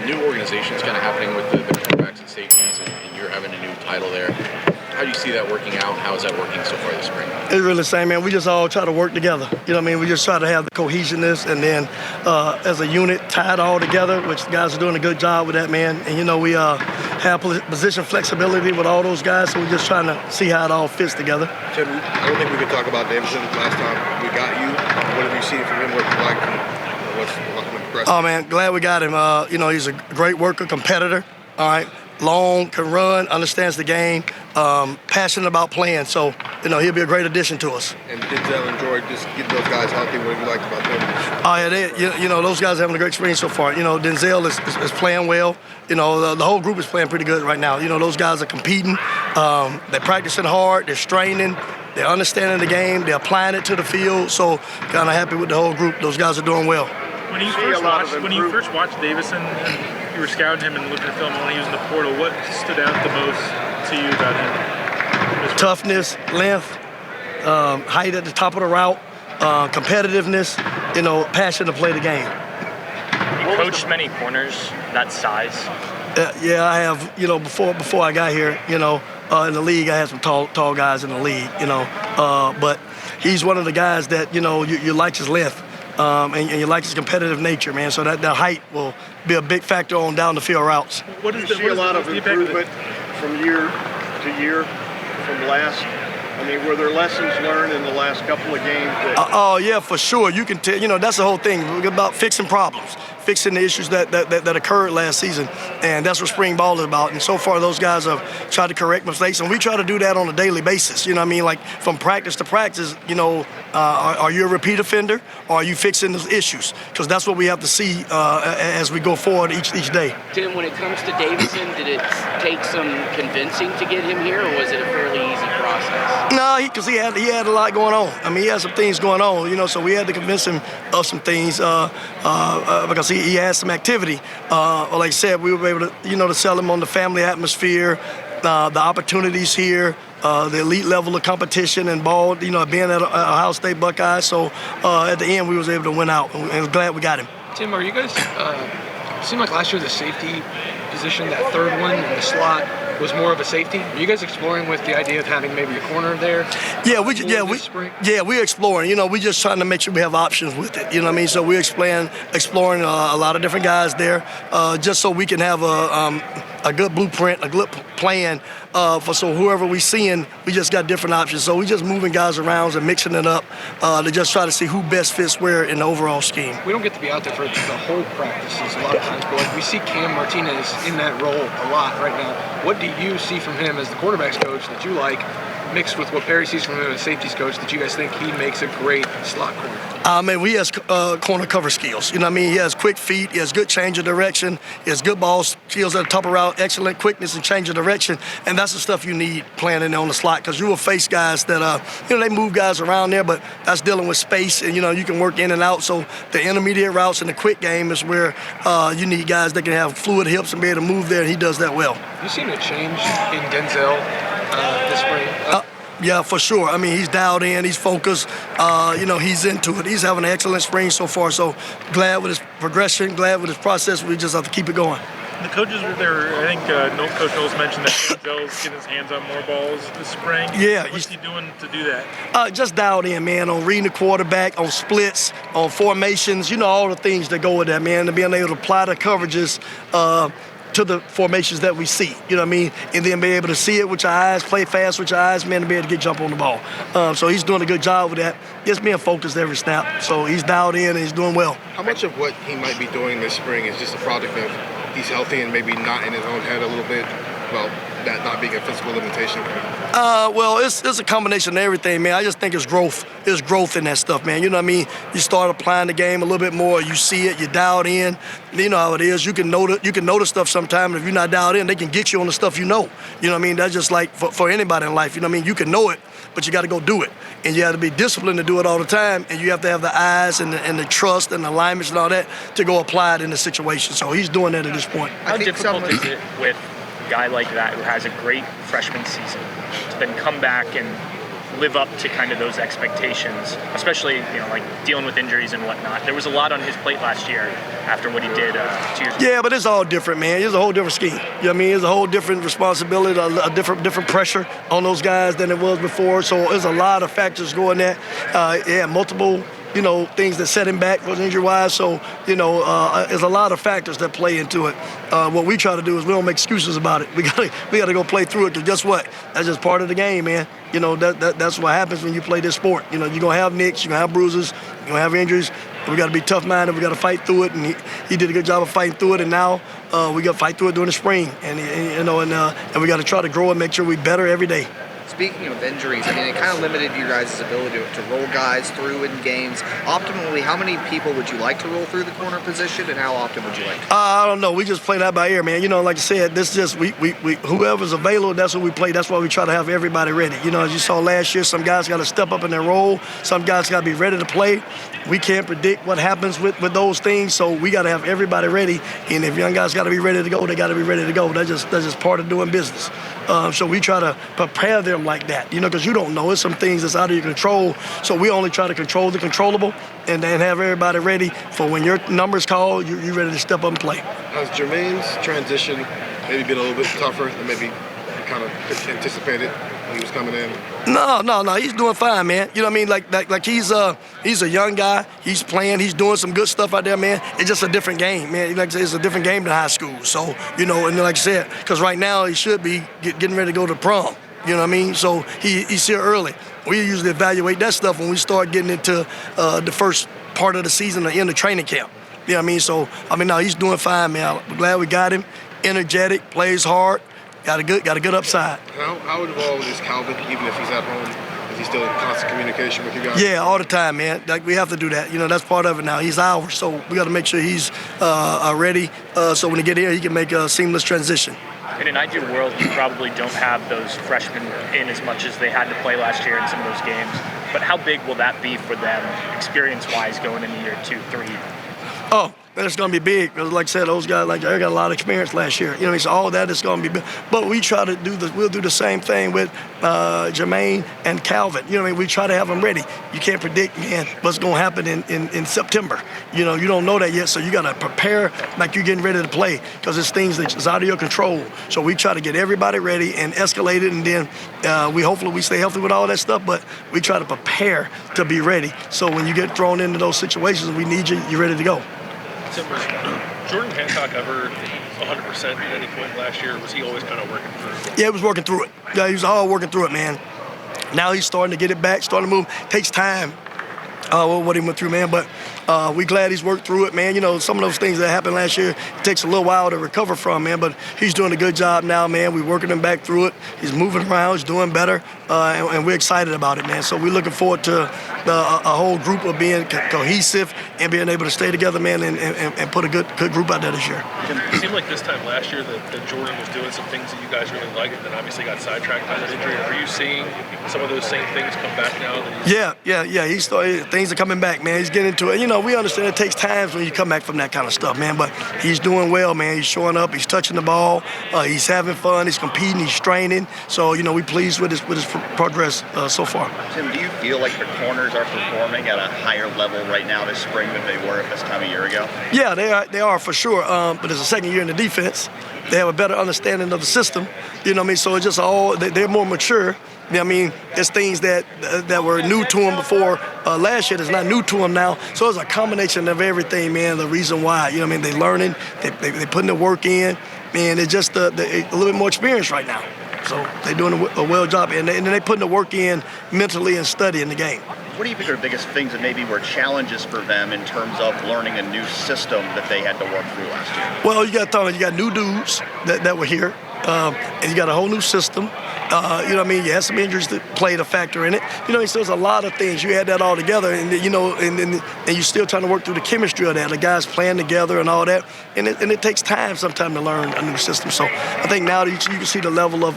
new organizations kind of happening with the quarterbacks and safeties, and you're having a new title there. How do you see that working out? How is that working so far this spring? It's really the same, man. We just all try to work together. You know what I mean? We just try to have the cohesiveness and then as a unit tie it all together, which the guys are doing a good job with that, man. And, you know, we have position flexibility with all those guys, so we're just trying to see how it all fits together. Tim, I don't think we could talk about Davidson last time we got you. What have you seen from him? What's it like? What's impressive? Oh, man, glad we got him. You know, he's a great worker, competitor, all right? Long, can run, understands the game, passionate about playing. So, you know, he'll be a great addition to us. And Denzel enjoyed just getting those guys healthy. What have you liked about them? Oh, yeah, you know, those guys are having a great experience so far. You know, Denzel is playing well. You know, the whole group is playing pretty good right now. You know, those guys are competing. They're practicing hard. They're straining. They're understanding the game. They're applying it to the field. So, kind of happy with the whole group. Those guys are doing well. When you first watched Davison, you were scouting him and looking at film when he was in the portal, what stood out the most to you about him? Toughness, length, height at the top of the route, competitiveness, you know, passion to play the game. You coached many corners that size? Yeah, I have. You know, before I got here, you know, in the league, I had some tall guys in the league, you know. But he's one of the guys that, you know, you like his length. And you like his competitive nature, man. So that height will be a big factor on down the field routes. What is a lot of improvement from year to year from last? I mean, were there lessons learned in the last couple of games? Oh, yeah, for sure. You can tell, you know, that's the whole thing. We're about fixing problems, fixing the issues that occurred last season. And that's what spring ball is about. And so far, those guys have tried to correct mistakes. And we try to do that on a daily basis. You know what I mean? Like from practice to practice, you know, are you a repeat offender or are you fixing those issues? Because that's what we have to see as we go forward each day. Tim, when it comes to Davison, did it take some convincing to get him here, or was it a fairly easy process? No, because he had a lot going on. I mean, he had some things going on, you know, so we had to convince him of some things because he had some activity. Like I said, we were able to, you know, to sell him on the family atmosphere, the opportunities here, the elite level of competition and ball, you know, being at Ohio State Buckeyes. So at the end, we was able to win out, and glad we got him. Tim, are you guys? Seemed like last year the safety position, that third one in the slot, was more of a safety. Are you guys exploring with the idea of having maybe a corner there? Yeah, we're exploring. You know, we're just trying to make sure we have options with it. You know what I mean? So we're exploring a lot of different guys there, just so we can have a good blueprint, a good plan so whoever we seeing, we just got different options. So we just moving guys around and mixing it up to just try to see who best fits where in the overall scheme. We don't get to be out there for the whole practices a lot of times, but like we see Cam Martinez in that role a lot right now. What do you see from him as the quarterbacks coach that you like, mixed with what Perry sees from him as safeties coach, that you guys think he makes a great slot corner? Man, he has corner cover skills. You know what I mean? He has quick feet. He has good change of direction. He has good ball skills at the top of route, excellent quickness and change of direction. And that's the stuff you need playing in on the slot, because you will face guys that, you know, they move guys around there, but that's dealing with space. And, you know, you can work in and out. So the intermediate routes and the quick game is where you need guys that can have fluid hips and be able to move there, and he does that well. You seen a change in Denzel this spring? Yeah, for sure. I mean, he's dialed in, he's focused, you know, he's into it. He's having an excellent spring so far, so glad with his progression, glad with his process. We just have to keep it going. The coaches were there. I think Coach Knowles mentioned that Denzel's getting his hands on more balls this spring. Yeah. What's he doing to do that? Just dialed in, man, on reading the quarterback, on splits, on formations, you know, all the things that go with that, man, and being able to apply the coverages to the formations that we see, you know what I mean? And then be able to see it with your eyes, play fast with your eyes, man, and be able to get jump on the ball. So he's doing a good job with that. Just being focused every snap. So he's dialed in and he's doing well. How much of what he might be doing this spring is just a product of he's healthy and maybe not in his own head a little bit? Well, that not being a physical limitation for him? Well, it's a combination of everything, man. I just think it's growth. There's growth in that stuff, man. You know what I mean? You start applying the game a little bit more. You see it. You dialed in. You know how it is. You can know the stuff sometimes. If you're not dialed in, they can get you on the stuff you know. You know what I mean? That's just like for anybody in life. You know what I mean? You can know it, but you got to go do it. And you have to be disciplined to do it all the time. And you have to have the eyes and the trust and the alignments and all that to go apply it in the situation. So he's doing that at this point. How difficult is it with a guy like that who has a great freshman season to then come back and live up to kind of those expectations, especially, like dealing with injuries and whatnot? There was a lot on his plate last year after what he did 2 years ago. Yeah, but it's all different, man. It's a whole different scheme. You know what I mean? It's a whole different responsibility, a different pressure on those guys than it was before. So there's a lot of factors going there. Multiple things that set him back was injury-wise. So, there's a lot of factors that play into it. What we try to do is we don't make excuses about it. We gotta go play through it, because guess what? That's just part of the game, man. That's what happens when you play this sport. You're going to have nicks, you're going to have bruises, you're going to have injuries. We got to be tough-minded. We got to fight through it, and he did a good job of fighting through it. And now we got to fight through it during the spring, and we got to try to grow and make sure we better every day. Speaking of injuries, it kind of limited you guys' ability to roll guys through in games. Optimally, how many people would you like to roll through the corner position, and how often would you like to? I don't know. We just play that by ear, man. Like I said, this just we whoever's available, that's what we play. That's why we try to have everybody ready. As you saw last year, some guys got to step up in their role. Some guys got to be ready to play. We can't predict what happens with those things, so we got to have everybody ready. And if young guys got to be ready to go, they got to be ready to go. That's just part of doing business. So we try to prepare them like that, because you don't know. It's some things that's out of your control. So we only try to control the controllable and then have everybody ready for when your number's called, you're ready to step up and play. Has Jermaine's transition maybe been a little bit tougher than maybe you kind of anticipated when he was coming in? No. He's doing fine, man. You know what I mean? Like he's a young guy. He's playing. He's doing some good stuff out there, man. It's just a different game, man. Like I said, it's a different game than high school. So, and like I said, because right now he should be getting ready to go to prom. You know what I mean? So he's here early. We usually evaluate that stuff when we start getting into the first part of the season, the end of training camp. You know what I mean? So, no, he's doing fine, man. I'm glad we got him. Energetic, plays hard. Got a good upside. How involved is Calvin, even if he's at home? Is he still in constant communication with you guys? Yeah, all the time, man. We have to do that. That's part of it now. He's ours, so we got to make sure he's ready. So when he get here, he can make a seamless transition. In an ideal world, you probably don't have those freshmen in as much as they had to play last year in some of those games. But how big will that be for them, experience-wise, going into year 2, 3? Oh, it's going to be big. Because like I said, those guys, they got a lot of experience last year. So all that is going to be big. But we try to we'll do the same thing with Jermaine and Calvin. We try to have them ready. You can't predict, man, what's going to happen in September. You don't know that yet, so you got to prepare like you're getting ready to play, because it's things that's out of your control. So we try to get everybody ready and escalate it, and then hopefully we stay healthy with all that stuff, but we try to prepare to be ready. So when you get thrown into those situations, we need you're ready to go. Was Jordan Hancock ever 100% at any point last year? Or was he always kind of working through it? Yeah, he was working through it. Yeah, he was all working through it, man. Now he's starting to get it back, starting to move. Takes time, what he went through, man. But we glad he's worked through it, man. Some of those things that happened last year, it takes a little while to recover from, man. But he's doing a good job now, man. We're working him back through it. He's moving around. He's doing better. And we're excited about it, man. So we're looking forward to a whole group of being cohesive and being able to stay together, man, and put a good group out there this year. It seemed like this time last year that Jordan was doing some things that you guys really liked, and then obviously got sidetracked by that injury. Are you seeing some of those same things come back now? Yeah. He started. Things are coming back, man. He's getting into it. We understand it takes time when you come back from that kind of stuff, man. But he's doing well, man. He's showing up. He's touching the ball. He's having fun. He's competing. He's training. So we're pleased with his progress so far. Tim, do you feel like the corners are performing at a higher level right now this spring than they were at this time a year ago? Yeah, they are for sure. But it's a second year in the defense. They have a better understanding of the system. So it's just they're more mature. There's things that were new to them before last year that's not new to them now. So it's a combination of everything, man. The reason why, they're learning, they putting the work in, man. They're just a little bit more experienced right now. So they're doing a well job, and they're putting the work in mentally and studying the game. What do you think are the biggest things that maybe were challenges for them in terms of learning a new system that they had to work through last year? Well, you got new dudes that were here, and you got a whole new system. You had some injuries that played a factor in it. So there's a lot of things. You add that all together, and and you're still trying to work through the chemistry of that. The guys playing together and all that, and it takes time sometimes to learn a new system. So I think now that you can see the level of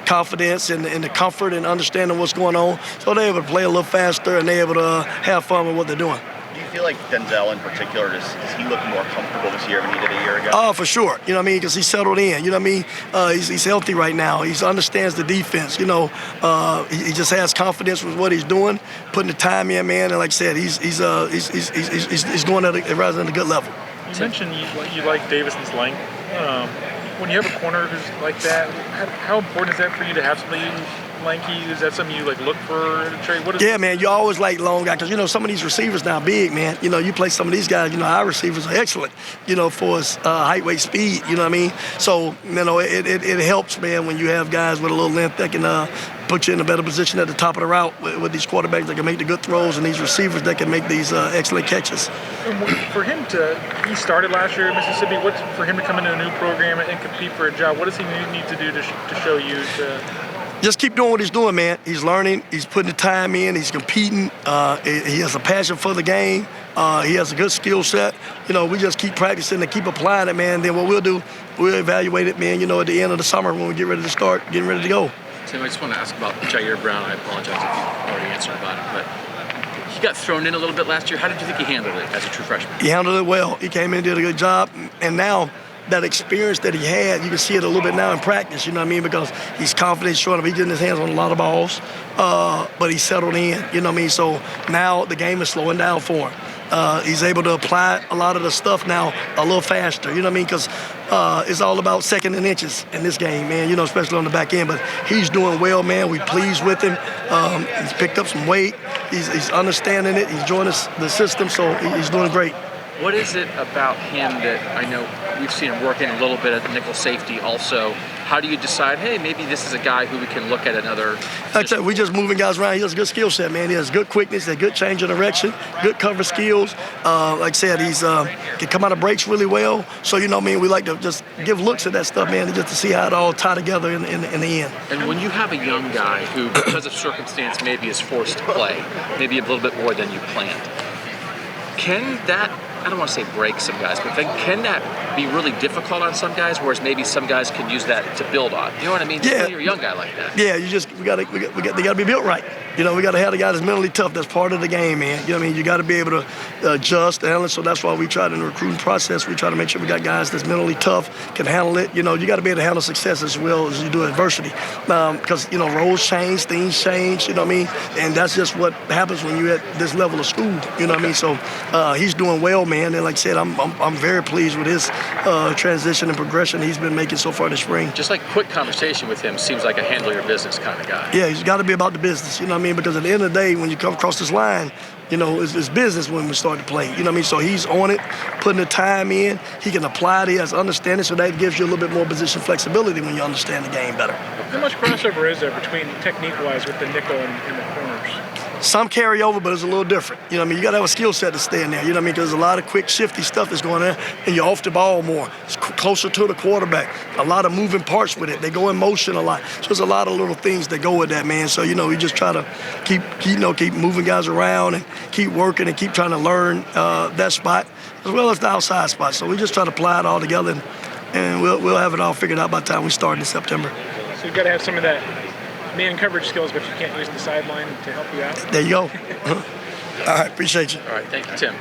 confidence and the comfort and understanding what's going on. So they're able to play a little faster, and they're able to have fun with what they're doing. Do you feel like Denzel in particular, is he looking more comfortable this year than he did a year ago? Oh, for sure. You know what I mean? Because he's settled in. You know what I mean? He's healthy right now. He understands the defense. You know, he just has confidence with what he's doing, putting the time in, man. And like I said, he's going at a good level. You mentioned you like Davison's length. When you have a corner who's like that, how important is that for you to have somebody who's lanky? Is that something you look for in a trade? Yeah, man, you always like long guys because some of these receivers now big, man. You play some of these guys. Our receivers are excellent. For his height, weight, speed. You know what I mean? So it helps, man, when you have guys with a little length that can put you in a better position at the top of the route with these quarterbacks that can make the good throws and these receivers that can make these excellent catches. For him he started last year at Mississippi. For him to come into a new program and compete for a job, what does he need to do to show you to? Just keep doing what he's doing, man. He's learning. He's putting the time in. He's competing. He has a passion for the game. He has a good skill set. We just keep practicing and keep applying it, man. Then what we'll do, we'll evaluate it, man, at the end of the summer when we get ready to start, getting ready to go. Tim, I just want to ask about Jair Brown. I apologize if you already answered about him, but he got thrown in a little bit last year. How did you think he handled it as a true freshman? He handled it well. He came in and did a good job. And now that experience that he had, you can see it a little bit now in practice, you know what I mean? Because he's confident, showing up. He's getting his hands on a lot of balls, but he's settled in, you know what I mean? So now the game is slowing down for him. He's able to apply a lot of the stuff now a little faster, you know what I mean? Because it's all about second and inches in this game, man, especially on the back end. But he's doing well, man. We're pleased with him. He's picked up some weight. He's understanding it. He's joined the system, so he's doing great. What is it about him that I know we've seen him working a little bit at nickel safety also? How do you decide, hey, maybe this is a guy who we can look at another? Like I said, we just moving guys around. He has a good skill set, man. He has good quickness, a good change of direction, good cover skills. Like I said, he's can come out of breaks really well. So, we like to just give looks at that stuff, man, just to see how it all tie together in the end. And when you have a young guy who, because of circumstance, maybe is forced to play, maybe a little bit more than you planned, can that, I don't want to say break some guys, but then can that be really difficult on some guys, whereas maybe some guys can use that to build on? You know what I mean? Yeah. When you're a young guy like that. Yeah, they got to be built right. We got to have the guy that's mentally tough. That's part of the game, man. You know what I mean? You got to be able to adjust, handle it. So that's why we try in the recruiting process. We try to make sure we got guys that's mentally tough, can handle it. You got to be able to handle success as well as you do adversity. Because, roles change, things change, you know what I mean? And that's just what happens when you're at this level of school, you know what I mean? So he's doing well, man. And like I said, I'm very pleased with his transition and progression he's been making so far this spring. Just like quick conversation with him seems like a handle your business kind of guy. Yeah, he's got to be about the business, you know what I mean? Because at the end of the day, when you come across this line, it's business when we start to play. You know what I mean? So he's on it, putting the time in. He can apply it. He has understanding, so that gives you a little bit more position flexibility when you understand the game better. How much crossover is there between technique-wise with the nickel and the corners? Some carry over, but it's a little different. You know what I mean? You got to have a skill set to stay in there. You know what I mean? Because there's a lot of quick, shifty stuff that's going on, and you're off the ball more. It's closer to the quarterback. A lot of moving parts with it. They go in motion a lot. So there's a lot of little things that go with that, man. So, we just try to keep moving guys around and keep working and keep trying to learn that spot as well as the outside spot. So we just try to apply it all together, and we'll have it all figured out by the time we start in September. So you've got to have some of that man coverage skills, but you can't use the sideline to help you out. There you go. All right, appreciate you. All right, thank you, Tim.